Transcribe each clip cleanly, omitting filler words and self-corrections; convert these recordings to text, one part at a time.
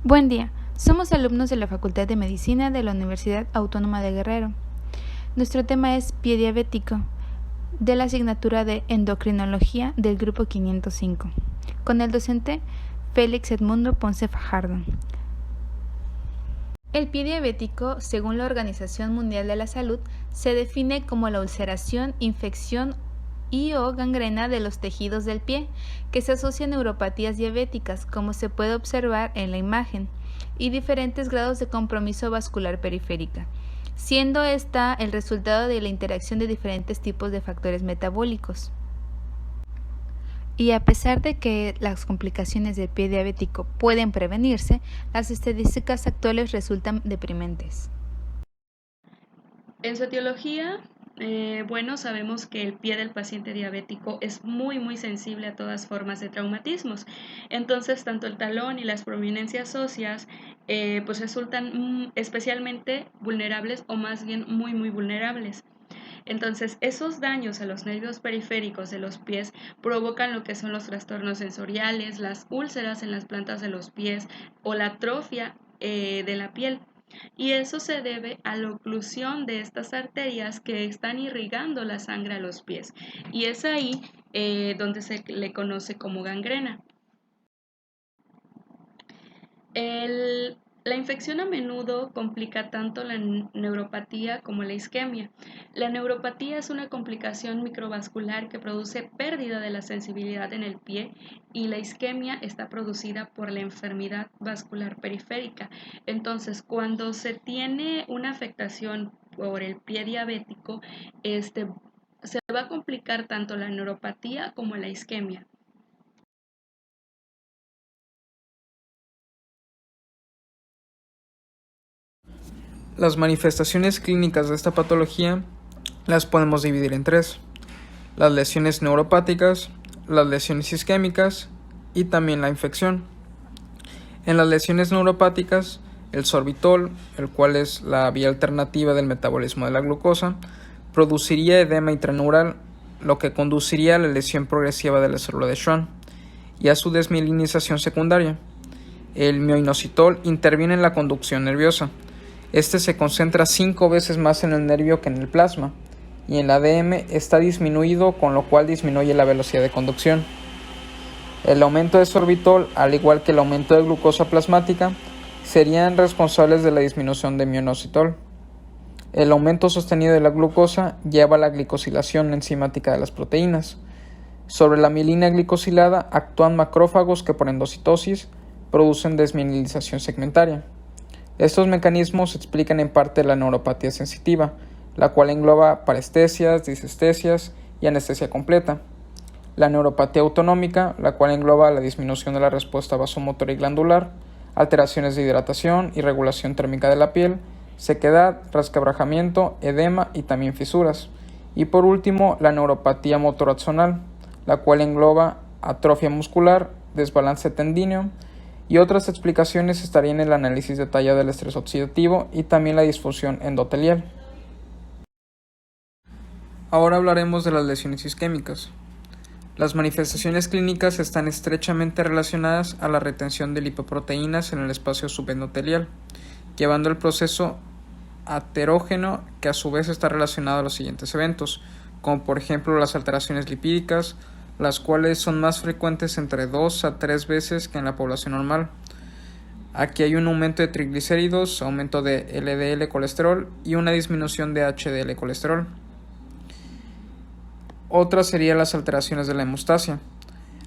Buen día, somos alumnos de la Facultad de Medicina de la Universidad Autónoma de Guerrero. Nuestro tema es pie diabético, de la asignatura de endocrinología del grupo 505, con el docente Félix Edmundo Ponce Fajardo. El pie diabético, según la Organización Mundial de la Salud, se define como la ulceración, infección y/o gangrena de los tejidos del pie, que se asocia a neuropatías diabéticas, como se puede observar en la imagen, y diferentes grados de compromiso vascular periférica, siendo esta el resultado de la interacción de diferentes tipos de factores metabólicos. Y a pesar de que las complicaciones del pie diabético pueden prevenirse, las estadísticas actuales resultan deprimentes. En su etiología, sabemos que el pie del paciente diabético es muy sensible a todas formas de traumatismos. Entonces, tanto el talón y las prominencias óseas pues resultan especialmente vulnerables, o más bien muy vulnerables. Entonces, esos daños a los nervios periféricos de los pies provocan lo que son los trastornos sensoriales, las úlceras en las plantas de los pies o la atrofia de la piel. Y eso se debe a la oclusión de estas arterias que están irrigando la sangre a los pies. Y es ahí donde se le conoce como gangrena. La infección a menudo complica tanto la neuropatía como la isquemia. La neuropatía es una complicación microvascular que produce pérdida de la sensibilidad en el pie, y la isquemia está producida por la enfermedad vascular periférica. Entonces, cuando se tiene una afectación por el pie diabético, se va a complicar tanto la neuropatía como la isquemia. Las manifestaciones clínicas de esta patología las podemos dividir en tres: las lesiones neuropáticas, las lesiones isquémicas y también la infección. En las lesiones neuropáticas, el sorbitol, el cual es la vía alternativa del metabolismo de la glucosa, produciría edema intraneural, lo que conduciría a la lesión progresiva de la célula de Schwann y a su desmielinización secundaria. El mioinositol interviene en la conducción nerviosa. Este se concentra 5 veces más en el nervio que en el plasma, y en la ADM está disminuido, con lo cual disminuye la velocidad de conducción. El aumento de sorbitol, al igual que el aumento de glucosa plasmática, serían responsables de la disminución de mioinositol. El aumento sostenido de la glucosa lleva a la glicosilación enzimática de las proteínas. Sobre la mielina glicosilada actúan macrófagos que por endocitosis producen desmielinización segmentaria. Estos mecanismos explican en parte la neuropatía sensitiva, la cual engloba parestesias, disestesias y anestesia completa. La neuropatía autonómica, la cual engloba la disminución de la respuesta vasomotora y glandular, alteraciones de hidratación y regulación térmica de la piel, sequedad, resquebrajamiento, edema y también fisuras. Y por último, la neuropatía motoraxonal, la cual engloba atrofia muscular, desbalance tendíneo, y otras explicaciones estarían en el análisis detallado del estrés oxidativo y también la disfunción endotelial. Ahora hablaremos de las lesiones isquémicas. Las manifestaciones clínicas están estrechamente relacionadas a la retención de lipoproteínas en el espacio subendotelial, llevando el proceso aterógeno, que a su vez está relacionado a los siguientes eventos, como por ejemplo las alteraciones lipídicas, las cuales son más frecuentes entre 2 a 3 veces que en la población normal. Aquí hay un aumento de triglicéridos, aumento de LDL colesterol y una disminución de HDL colesterol. Otra serían las alteraciones de la hemostasia.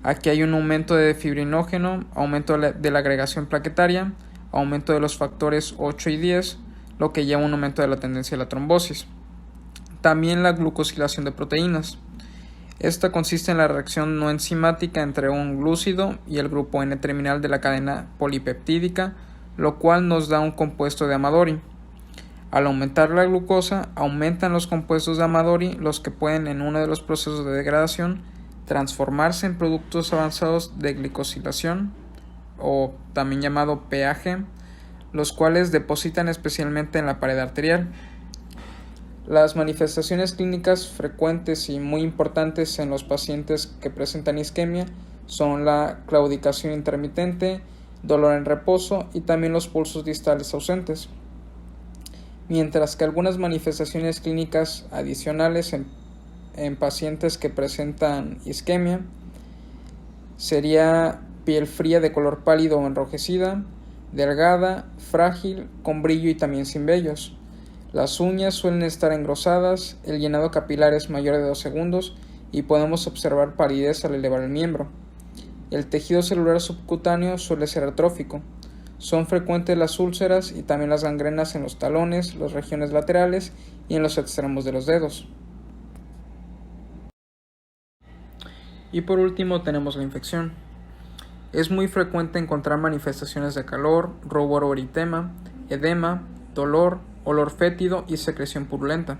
Aquí hay un aumento de fibrinógeno, aumento de la agregación plaquetaria, aumento de los factores 8 y 10, lo que lleva a un aumento de la tendencia a la trombosis. También la glucosilación de proteínas. Esta consiste en la reacción no enzimática entre un glúcido y el grupo N-terminal de la cadena polipeptídica, lo cual nos da un compuesto de Amadori. Al aumentar la glucosa, aumentan los compuestos de Amadori, los que pueden en uno de los procesos de degradación transformarse en productos avanzados de glicosilación, o también llamado PAG, los cuales depositan especialmente en la pared arterial. Las manifestaciones clínicas frecuentes y muy importantes en los pacientes que presentan isquemia son la claudicación intermitente, dolor en reposo y también los pulsos distales ausentes. Mientras que algunas manifestaciones clínicas adicionales en pacientes que presentan isquemia sería piel fría de color pálido o enrojecida, delgada, frágil, con brillo y también sin vellos. Las uñas suelen estar engrosadas, el llenado capilar es mayor de 2 segundos y podemos observar palidez al elevar el miembro. El tejido celular subcutáneo suele ser atrófico. Son frecuentes las úlceras y también las gangrenas en los talones, las regiones laterales y en los extremos de los dedos. Y por último tenemos la infección. Es muy frecuente encontrar manifestaciones de calor, rubor o eritema, edema, dolor, olor fétido y secreción purulenta.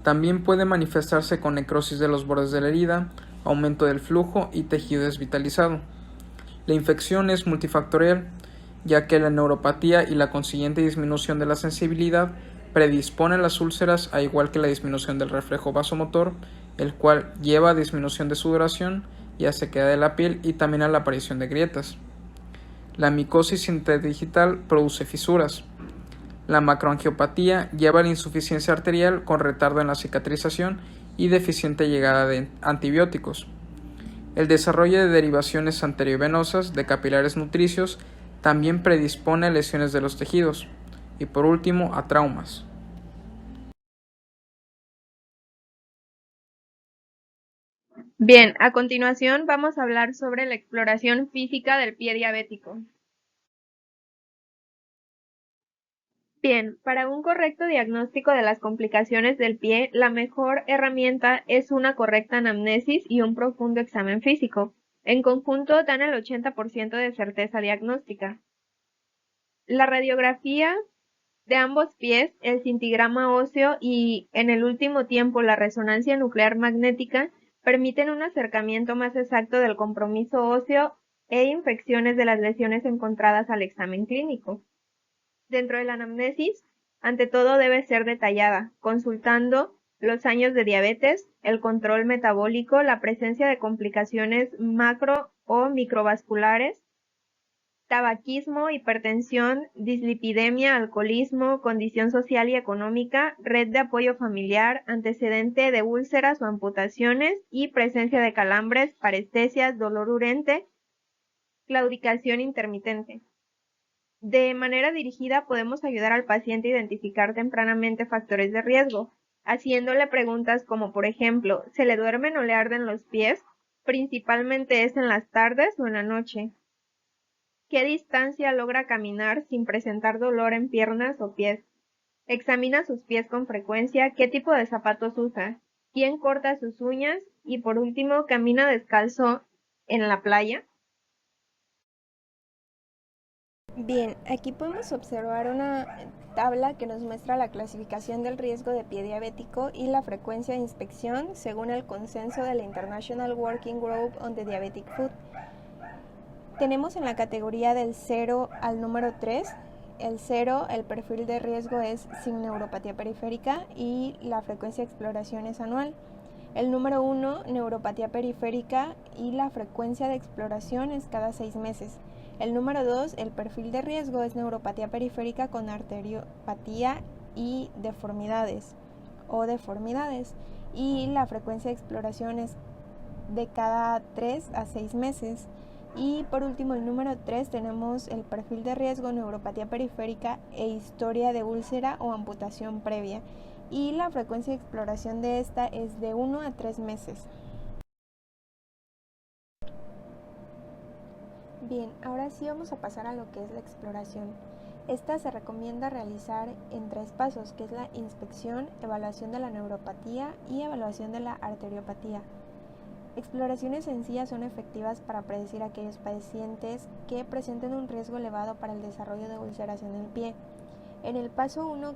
También puede manifestarse con necrosis de los bordes de la herida, aumento del flujo y tejido desvitalizado. La infección es multifactorial, ya que la neuropatía y la consiguiente disminución de la sensibilidad predisponen las úlceras, a igual que la disminución del reflejo vasomotor, el cual lleva a disminución de sudoración y a sequedad de la piel y también a la aparición de grietas. La micosis interdigital produce fisuras. La macroangiopatía lleva a la insuficiencia arterial con retardo en la cicatrización y deficiente llegada de antibióticos. El desarrollo de derivaciones arteriovenosas de capilares nutricios también predispone a lesiones de los tejidos y por último a traumas. Bien, a continuación vamos a hablar sobre la exploración física del pie diabético. Bien, para un correcto diagnóstico de las complicaciones del pie, la mejor herramienta es una correcta anamnesis y un profundo examen físico. En conjunto dan el 80% de certeza diagnóstica. La radiografía de ambos pies, el cintigrama óseo y, en el último tiempo, la resonancia nuclear magnética permiten un acercamiento más exacto del compromiso óseo e infecciones de las lesiones encontradas al examen clínico. Dentro de la anamnesis, ante todo debe ser detallada, consultando los años de diabetes, el control metabólico, la presencia de complicaciones macro o microvasculares, tabaquismo, hipertensión, dislipidemia, alcoholismo, condición social y económica, red de apoyo familiar, antecedente de úlceras o amputaciones y presencia de calambres, parestesias, dolor urente, claudicación intermitente. De manera dirigida podemos ayudar al paciente a identificar tempranamente factores de riesgo, haciéndole preguntas como por ejemplo, ¿se le duermen o le arden los pies? Principalmente es en las tardes o en la noche. ¿Qué distancia logra caminar sin presentar dolor en piernas o pies? Examina sus pies con frecuencia, qué tipo de zapatos usa, quién corta sus uñas y por último, ¿camina descalzo en la playa? Bien, aquí podemos observar una tabla que nos muestra la clasificación del riesgo de pie diabético y la frecuencia de inspección según el consenso de la International Working Group on the Diabetic Foot. Tenemos en la categoría del 0 al número 3. El 0, el perfil de riesgo es sin neuropatía periférica y la frecuencia de exploración es anual. El número 1, neuropatía periférica y la frecuencia de exploración es cada 6 meses. El número 2, el perfil de riesgo es neuropatía periférica con arteriopatía y deformidades y la frecuencia de exploración es de cada 3 a 6 meses. Y por último, el número 3, tenemos el perfil de riesgo, neuropatía periférica e historia de úlcera o amputación previa. Y la frecuencia de exploración de esta es de 1 a 3 meses. Bien, ahora sí vamos a pasar a lo que es la exploración. Esta se recomienda realizar en 3 pasos, que es la inspección, evaluación de la neuropatía y evaluación de la arteriopatía. Exploraciones sencillas son efectivas para predecir a aquellos pacientes que presenten un riesgo elevado para el desarrollo de úlceras en el pie. En el paso 1,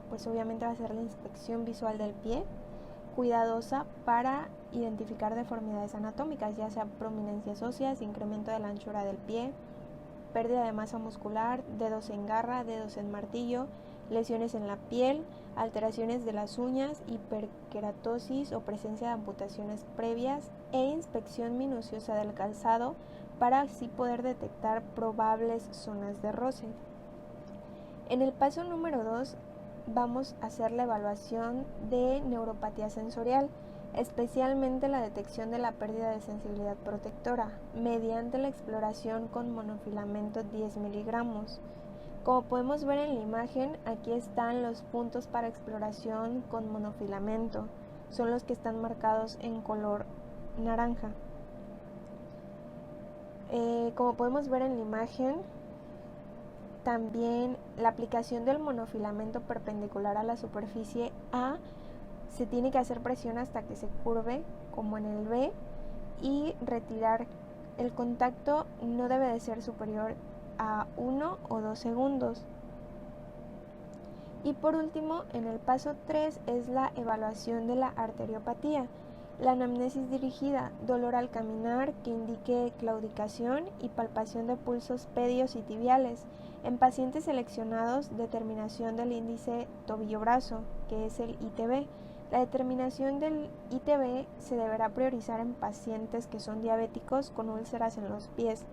pues obviamente va a ser la inspección visual del pie, cuidadosa para identificar deformidades anatómicas, ya sea prominencias óseas, incremento de la anchura del pie, pérdida de masa muscular, dedos en garra, dedos en martillo, lesiones en la piel, alteraciones de las uñas, hiperkeratosis o presencia de amputaciones previas e inspección minuciosa del calzado para así poder detectar probables zonas de roce. En el paso número 2 vamos a hacer la evaluación de neuropatía sensorial, especialmente la detección de la pérdida de sensibilidad protectora, mediante la exploración con monofilamento 10 miligramos. Como podemos ver en la imagen, aquí están los puntos para exploración con monofilamento, son los que están marcados en color naranja. Como podemos ver en la imagen, también la aplicación del monofilamento perpendicular a la superficie A se tiene que hacer presión hasta que se curve, como en el B, y retirar el contacto no debe de ser superior a 1 o 2 segundos. Y por último, en el paso 3 es la evaluación de la arteriopatía. La anamnesis dirigida, dolor al caminar que indique claudicación y palpación de pulsos pedios y tibiales. En pacientes seleccionados, determinación del índice tobillo-brazo, que es el ITB. La determinación del ITB se deberá priorizar en pacientes que son diabéticos con úlceras en los pies.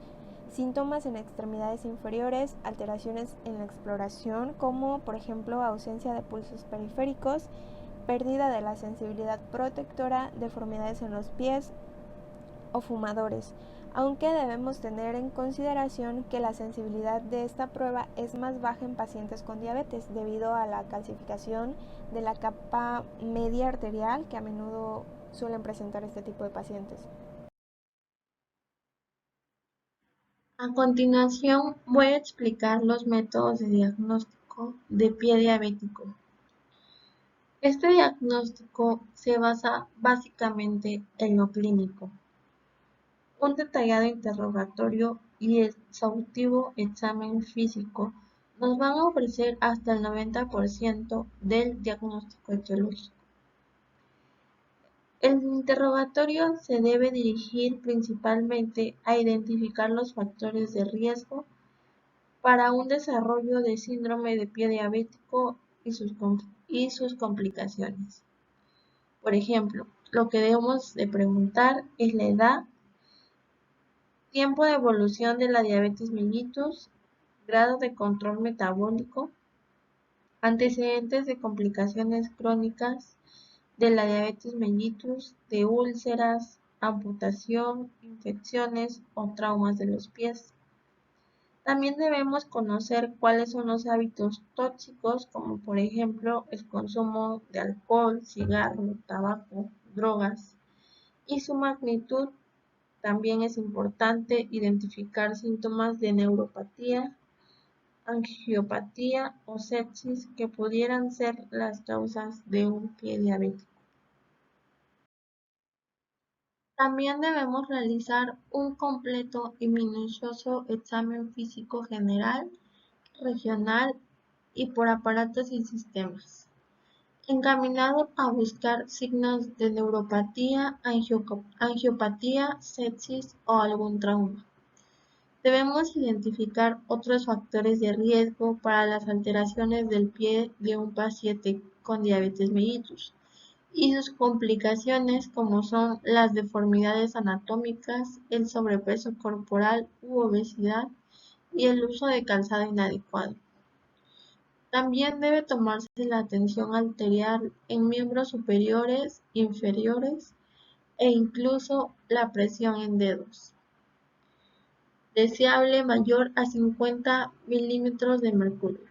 Síntomas en extremidades inferiores, alteraciones en la exploración, como por ejemplo ausencia de pulsos periféricos, pérdida de la sensibilidad protectora, deformidades en los pies o fumadores, aunque debemos tener en consideración que la sensibilidad de esta prueba es más baja en pacientes con diabetes debido a la calcificación de la capa media arterial que a menudo suelen presentar este tipo de pacientes. A continuación voy a explicar los métodos de diagnóstico de pie diabético. Este diagnóstico se basa básicamente en lo clínico. Un detallado interrogatorio y exhaustivo examen físico nos van a ofrecer hasta el 90% del diagnóstico etiológico. El interrogatorio se debe dirigir principalmente a identificar los factores de riesgo para un desarrollo de síndrome de pie diabético y sus complicaciones. Por ejemplo, lo que debemos de preguntar es la edad, tiempo de evolución de la diabetes mellitus, grado de control metabólico, antecedentes de complicaciones crónicas de la diabetes mellitus, de úlceras, amputación, infecciones o traumas de los pies. También debemos conocer cuáles son los hábitos tóxicos, como por ejemplo el consumo de alcohol, cigarro, tabaco, drogas, y su magnitud. También es importante identificar síntomas de neuropatía, angiopatía o sepsis que pudieran ser las causas de un pie diabético. También debemos realizar un completo y minucioso examen físico general, regional y por aparatos y sistemas, encaminado a buscar signos de neuropatía, angiopatía, sepsis o algún trauma. Debemos identificar otros factores de riesgo para las alteraciones del pie de un paciente con diabetes mellitus y sus complicaciones, como son las deformidades anatómicas, el sobrepeso corporal u obesidad y el uso de calzado inadecuado. También debe tomarse la tensión arterial en miembros superiores, inferiores e incluso la presión en dedos. Deseable mayor a 50 milímetros de mercurio.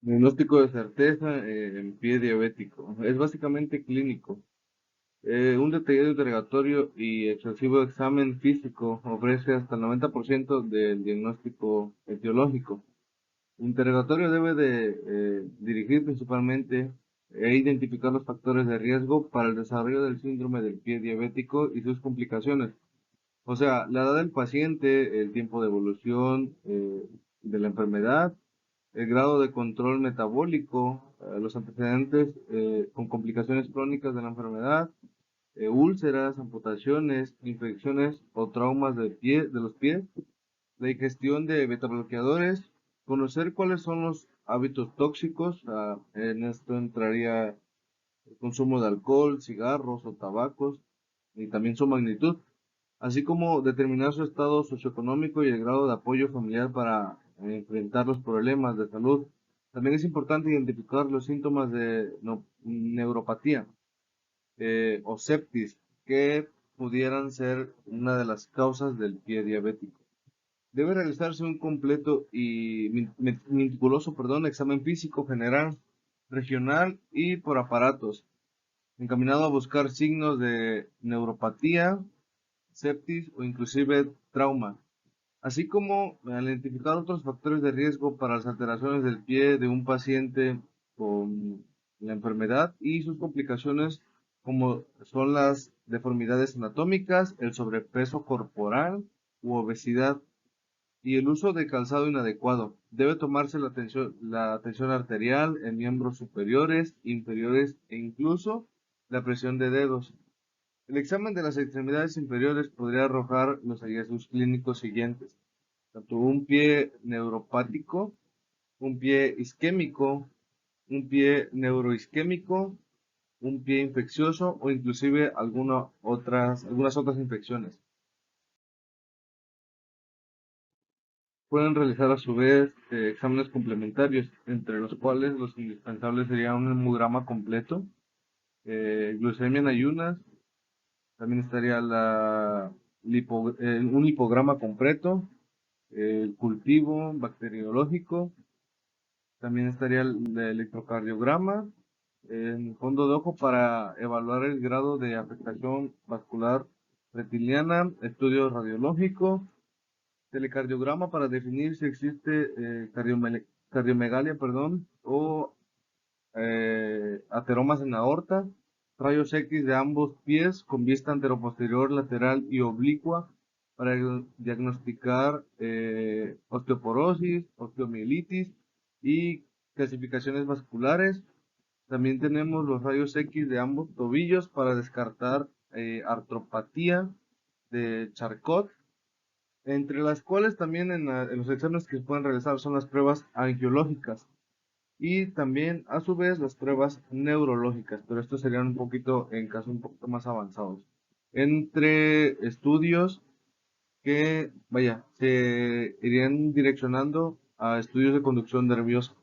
Diagnóstico de certeza en pie diabético. Es básicamente clínico. Un detallado interrogatorio y excesivo examen físico ofrece hasta el 90% del diagnóstico etiológico. El interrogatorio debe de dirigir principalmente e identificar los factores de riesgo para el desarrollo del síndrome del pie diabético y sus complicaciones. O sea, la edad del paciente, el tiempo de evolución de la enfermedad, el grado de control metabólico, los antecedentes con complicaciones crónicas de la enfermedad, úlceras, amputaciones, infecciones o traumas de los pies, la ingestión de betabloqueadores, conocer cuáles son los hábitos tóxicos, en esto entraría el consumo de alcohol, cigarros o tabacos y también su magnitud, así como determinar su estado socioeconómico y el grado de apoyo familiar para enfrentar los problemas de salud. También es importante identificar los síntomas de neuropatía o septis que pudieran ser una de las causas del pie diabético. Debe realizarse un completo y examen físico general, regional y por aparatos, encaminado a buscar signos de neuropatía, septis o inclusive trauma, así como al identificar otros factores de riesgo para las alteraciones del pie de un paciente con la enfermedad y sus complicaciones, como son las deformidades anatómicas, el sobrepeso corporal u obesidad y el uso de calzado inadecuado. Debe tomarse la tensión arterial en miembros superiores, inferiores e incluso la presión de dedos. El examen de las extremidades inferiores podría arrojar los hallazgos clínicos siguientes: tanto un pie neuropático, un pie isquémico, un pie neuroisquémico, un pie infeccioso o inclusive algunas otras infecciones. Pueden realizar a su vez exámenes complementarios, entre los cuales los indispensables serían un hemograma completo, glucemia en ayunas, también estaría un lipograma completo, el cultivo bacteriológico, también estaría el electrocardiograma, el fondo de ojo para evaluar el grado de afectación vascular retiniana, estudio radiológico, telecardiograma para definir si existe cardiomegalia, o ateromas en la aorta, rayos X de ambos pies con vista anteroposterior, lateral y oblicua para diagnosticar osteoporosis, osteomielitis y calcificaciones vasculares. También tenemos los rayos X de ambos tobillos para descartar artropatía de Charcot, entre las cuales también en los exámenes que se pueden realizar son las pruebas angiológicas y también a su vez las pruebas neurológicas, pero estos serían un poquito en casos un poquito más avanzados. Entre estudios que, vaya, se irían direccionando a estudios de conducción nerviosa.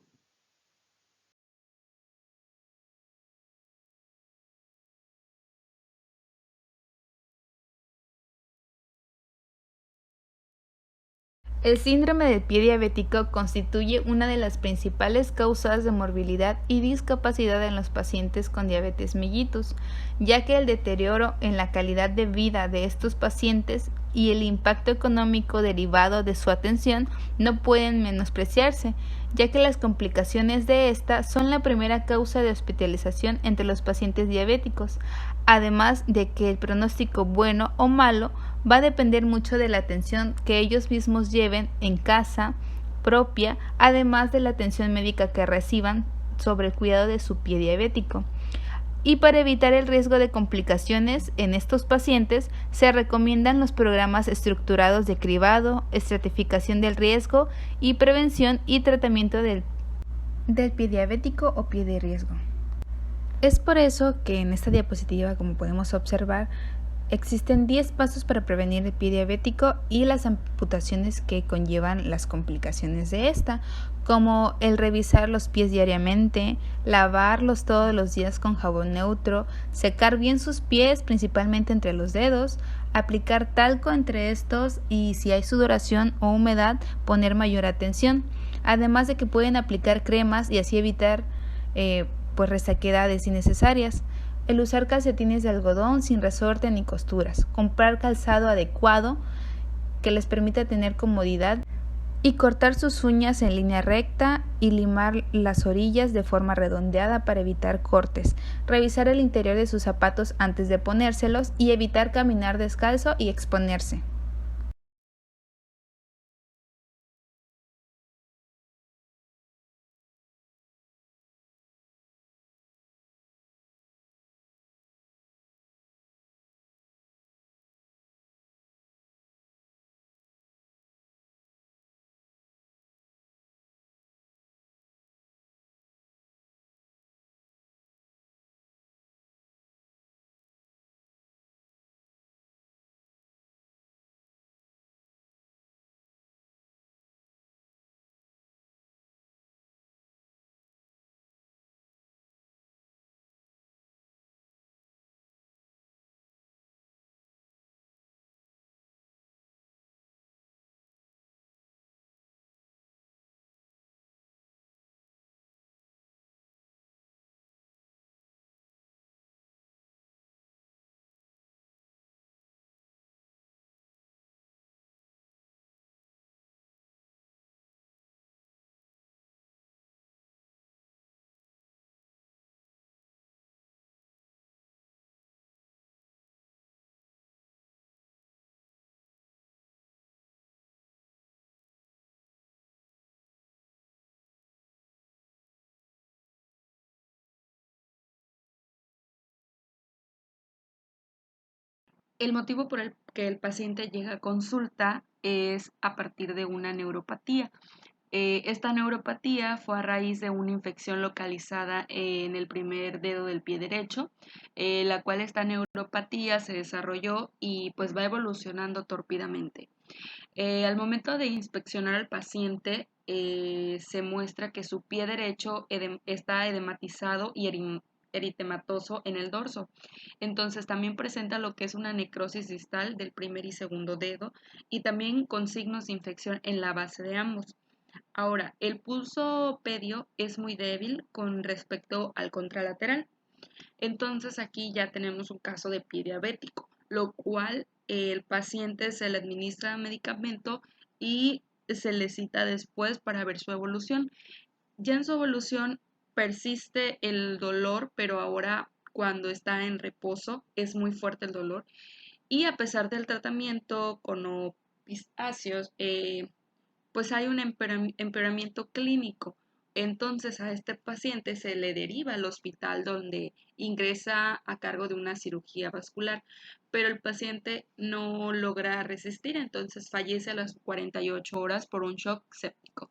El síndrome del pie diabético constituye una de las principales causas de morbilidad y discapacidad en los pacientes con diabetes mellitus, ya que el deterioro en la calidad de vida de estos pacientes y el impacto económico derivado de su atención no pueden menospreciarse, ya que las complicaciones de esta son la primera causa de hospitalización entre los pacientes diabéticos, además de que el pronóstico bueno o malo va a depender mucho de la atención que ellos mismos lleven en casa propia, además de la atención médica que reciban sobre el cuidado de su pie diabético. Y para evitar el riesgo de complicaciones en estos pacientes, se recomiendan los programas estructurados de cribado, estratificación del riesgo y prevención y tratamiento del pie diabético o pie de riesgo. Es por eso que en esta diapositiva, como podemos observar, existen 10 pasos para prevenir el pie diabético y las amputaciones que conllevan las complicaciones de esta, como el revisar los pies diariamente, lavarlos todos los días con jabón neutro, secar bien sus pies, principalmente entre los dedos, aplicar talco entre estos y si hay sudoración o humedad, poner mayor atención. Además de que pueden aplicar cremas y así evitar resequedades innecesarias. El usar calcetines de algodón sin resorte ni costuras, comprar calzado adecuado que les permita tener comodidad y cortar sus uñas en línea recta y limar las orillas de forma redondeada para evitar cortes, revisar el interior de sus zapatos antes de ponérselos y evitar caminar descalzo y exponerse. El motivo por el que el paciente llega a consulta es a partir de una neuropatía. Esta neuropatía fue a raíz de una infección localizada en el primer dedo del pie derecho, la cual esta neuropatía se desarrolló y pues va evolucionando torpidamente. Al momento de inspeccionar al paciente, se muestra que su pie derecho está edematizado y eritematoso en el dorso. Entonces también presenta lo que es una necrosis distal del primer y segundo dedo y también con signos de infección en la base de ambos. Ahora, el pulso pedio es muy débil con respecto al contralateral. Entonces aquí ya tenemos un caso de pie diabético, lo cual el paciente se le administra medicamento y se le cita después para ver su evolución. Ya en su evolución persiste el dolor, pero ahora cuando está en reposo es muy fuerte el dolor y a pesar del tratamiento con opiáceos, pues hay un empeoramiento clínico. Entonces a este paciente se le deriva al hospital donde ingresa a cargo de una cirugía vascular, pero el paciente no logra resistir, entonces fallece a las 48 horas por un shock séptico.